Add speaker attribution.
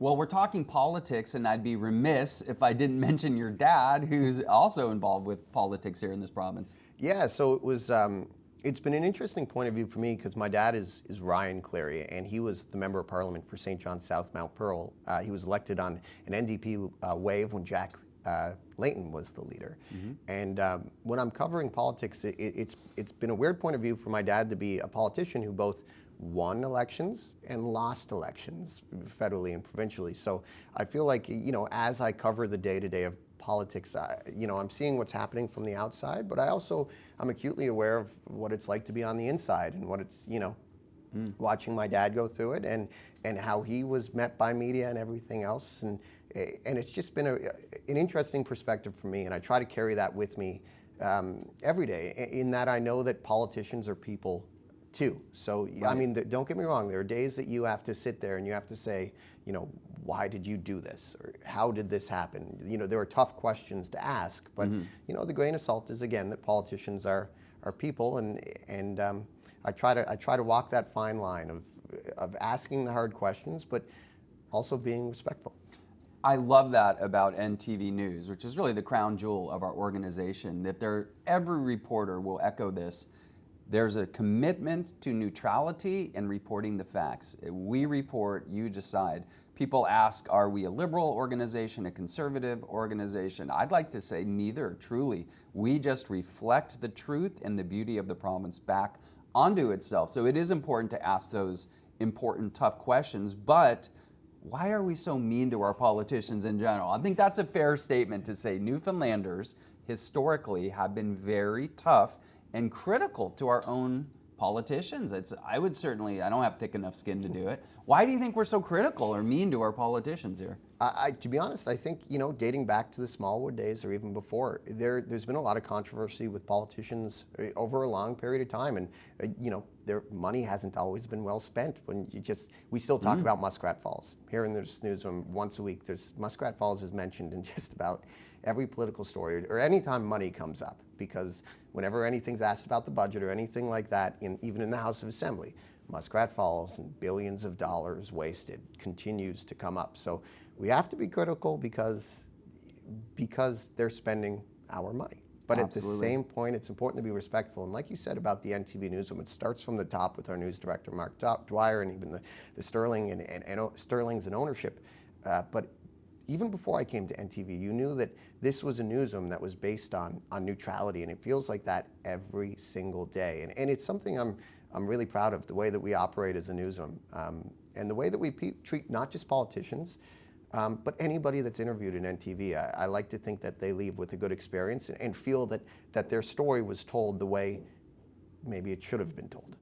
Speaker 1: Well, we're talking politics, and I'd be remiss if I didn't mention your dad, who's also involved with politics here in this province.
Speaker 2: Yeah, so it was. It's been an interesting point of view for me because my dad is Ryan Cleary, and he was the member of Parliament for St. John's South Mount Pearl. He was elected on an NDP wave when Jack Layton was the leader. And when I'm covering politics, it's been a weird point of view for my dad to be a politician who both won elections and lost elections federally and provincially. So I feel like, as I cover the day-to-day of politics, I'm seeing what's happening from the outside, but I'm acutely aware of what it's like to be on the inside and what it's, watching my dad go through it and how he was met by media and everything else. And it's just been an interesting perspective for me, and I try to carry that with me every day, in that I know that politicians are people too. So, right. I mean, don't get me wrong, there are days that you have to sit there and you have to say, why did you do this? Or how did this happen? There are tough questions to ask, but, the grain of salt is, again, that politicians are people, and I try to walk that fine line of asking the hard questions, but also being respectful.
Speaker 1: I love that about NTV News, which is really the crown jewel of our organization, that every reporter will echo this. There's a commitment to neutrality and reporting the facts. We report, you decide. People ask, are we a liberal organization, a conservative organization? I'd like to say neither, truly. We just reflect the truth and the beauty of the province back onto itself. So it is important to ask those important, tough questions, but why are we so mean to our politicians in general? I think that's a fair statement to say. Newfoundlanders historically have been very tough and critical to our own politicians. I don't have thick enough skin to do it. Why do you think we're so critical or mean to our politicians here?
Speaker 2: To be honest, I think, dating back to the Smallwood days or even before, there's been a lot of controversy with politicians over a long period of time, and their money hasn't always been well spent. We still talk about Muskrat Falls. Here in this newsroom once a week, Muskrat Falls is mentioned in just about every political story, or anytime money comes up, because whenever anything's asked about the budget or anything like that, even in the House of Assembly, Muskrat Falls and billions of dollars wasted continues to come up. So we have to be critical because they're spending our money. But Absolutely. At the same point, it's important to be respectful. And like you said about the NTV Newsroom, it starts from the top with our news director, Mark Dwyer, and even the Sterling and Sterling's and ownership. But even before I came to NTV, you knew that this was a newsroom that was based on neutrality, and it feels like that every single day. And it's something I'm really proud of, the way that we operate as a newsroom, and the way that we treat not just politicians, but anybody that's interviewed in NTV. I like to think that they leave with a good experience and feel that their story was told the way maybe it should have been told.